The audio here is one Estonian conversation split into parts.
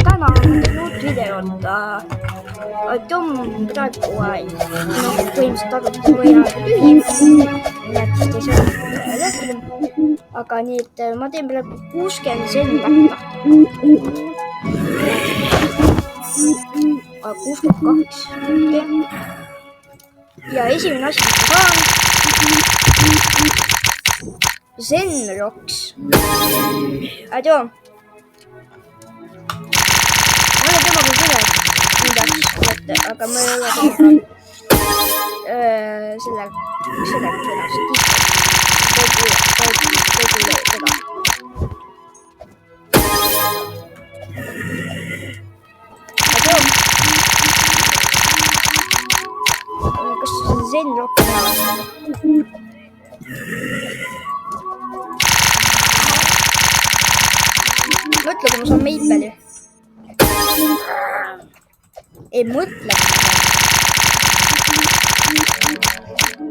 täna ma teen uut videot. Tom praegu põhimõtteliselt arutelu või tühi, nii et ei saa rääkida. Aga nii, et ma teen praegu 60 senti pätta. 62. Ja esimene asi, mis ma saan. Zenroks. Joo. Ma olen temaga kõnes midagi, aga ma ei ole temaga sellega kõnes. Kas Zenrok näevad? Mõtle, kui ma saan Meipeli. Ei mõtle.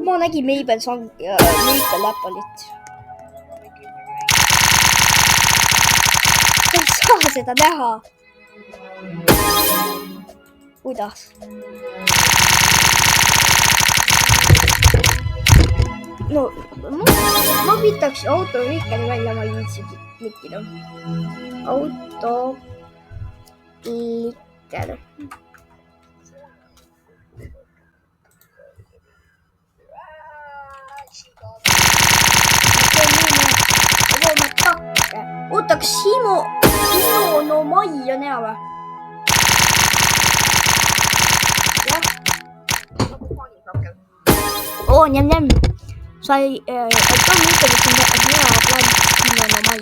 Ma nägin Meipel Apple'it. Sa ei saa seda näha. Kuidas? No, ma vitaks autoklikkeri välja, ma ei viitsi klikkida. Autoklikker. Oota, kas Simo no Mai on hea või? Jah. Oo, njem. Sai, Tom ütleb, et siin hea plaan Simo no Mai.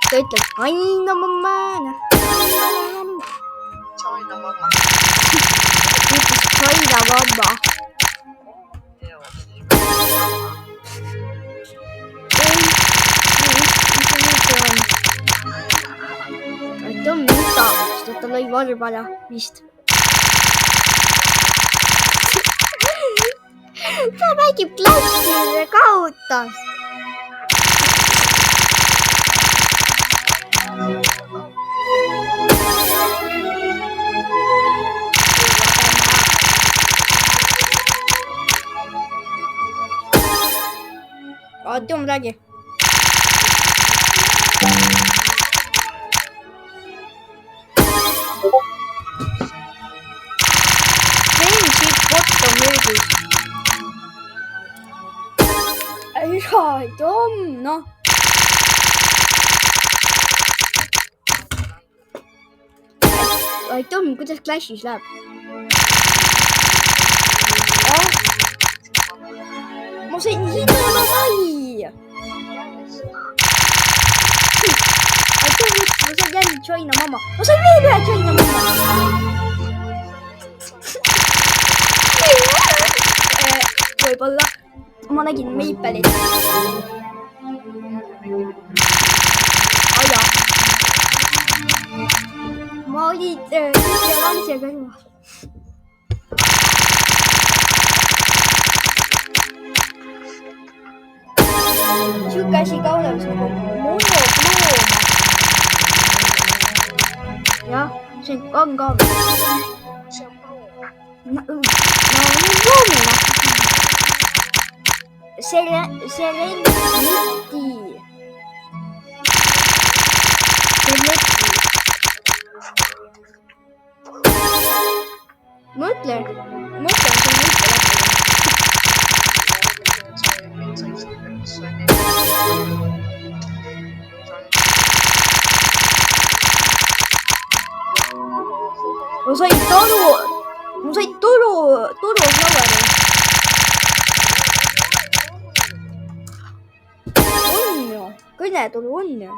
Ta ütleb, aina mamma. China mamma. Ütles China mamma. Tom nutab, sest ta lõi varbala vist. Ta mängib klassile kaotas. Tom räägi. Friendship bot on müügis. Jaa, Tom, noh. Tom, kuidas Clashis läheb? Ma sain Hidona Mai. Tom ütles, ma sain jälle China mamma. Ma sain veel ühe China mamma. Võib-olla. Ma nägin Meipelit. Aja. Ma olin Lansia kõrval. Siuke asi ka olemas nagu monoplooma. Jah, see on ka veel. See on ploom. No on ploomina. Serenity. Mõtle, see on mitte ma sain toru floweri. On ju, kõneturu on ju.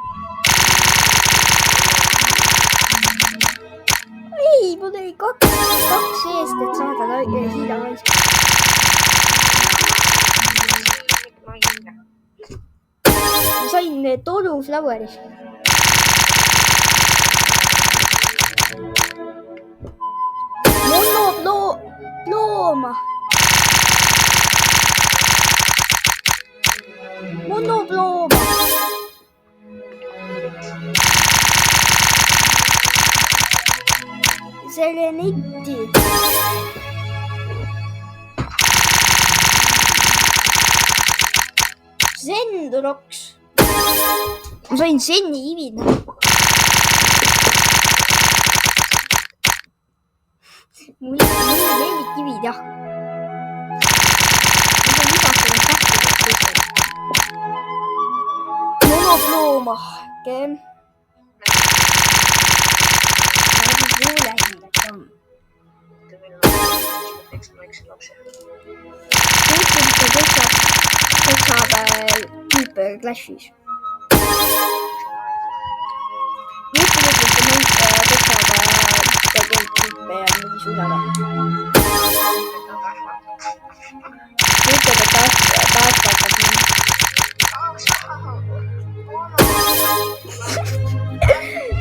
Ei, mul oli kaks eest, et saada Hiina naist. Ma sain toru floweri. Monoplooma. looma. Serenity. Zendroks. Ma sain Zeni ivina. Mulle lemmikivid jah. Monoploomahke. Keeper Clashis.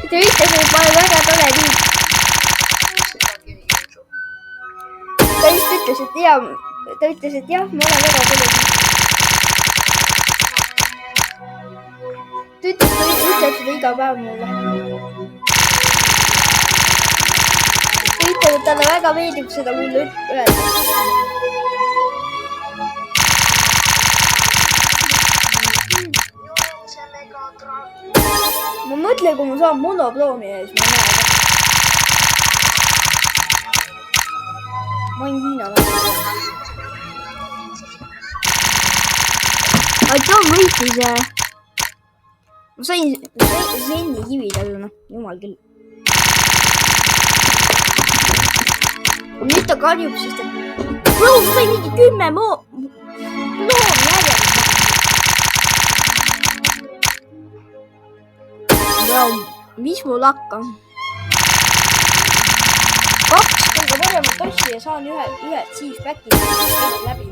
Ta ütles, et ma olen väga tore liik. Ta just ütles, et jah, ma olen väga tore liik. Ta ütleb seda iga päev mulle. Ta ütleb, et talle väga meeldib seda mulle öelda. Ma mõtlen, kui ma saan monoploomi ja siis ma näen. Ma olen Hiina väga. Aitäh võitis. Ma sain Zeni kivi talle, noh, jumal küll. Nüüd ta karjub, sest et... Bro, ma sain mingi 10 loomi järjest. Mis mul hakkab? 2 kõige paremat tossi ja saan ühe siis päkki läbi.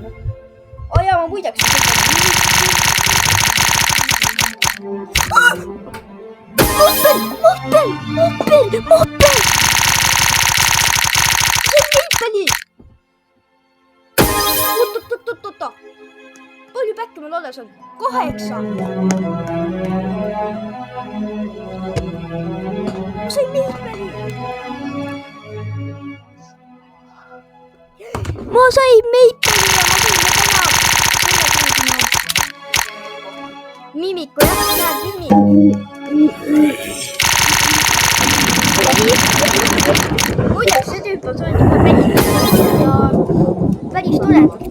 Oh jaa, ma muidaks seda. Moppel! See on Meipeli! Oot. Palju päkke mul alles on? 8! Ma sain Meipeli! Ma sain Meipeli ja ma sain täna Mimiku, jah, näed Mimik. Kuidas see tüüp on soetanud ja päris toredalt.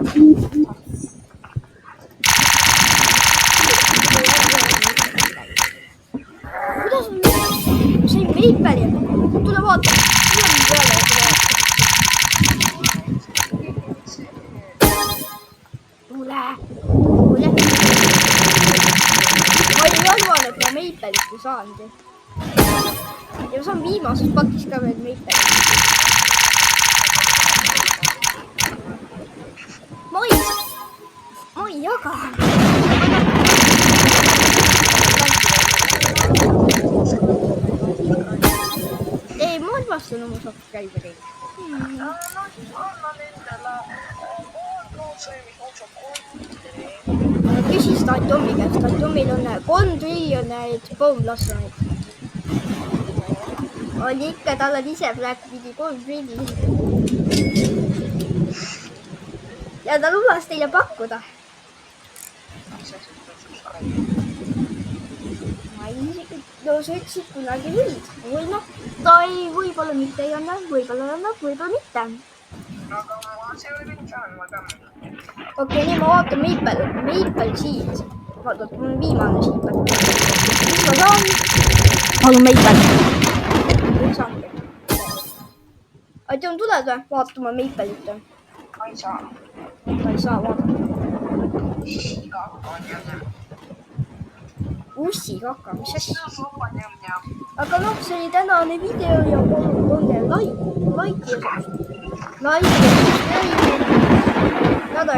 Kuidas on sain Meipeli? Tule vaata. Tule. Ma ei arvan, et ma Meipelit ei saanud. Ja ma saan viimases pakis ka veel Meipelit. Ma ei jaga. Ei, ma armastan oma subscribereid. Küsis Atomi käest. Atomil on 3 triljonit poomlassoneid. Oli ikka, tal on ise praegu mingi 3 triljonit. Ja ta lubas teile pakkuda. No sa ütlesid kunagi võid. Või noh, ta ei, võib-olla mitte ei anna, võib-olla annab, võib-olla mitte. Aga see oli kõik saan, ma tean. Okei, nii ma vaatan Meipel siit. Vaata, mul on viimane siipel. Mis ma saan? Palun Meipel. Ei saangi. Aitäh, on tuled või? Vaatama Meipelit. Ma ei saa. Ma ei saa vaadata. Ussikaka, mis asja? Aga noh, see oli tänane video ja palun like ja subscribe.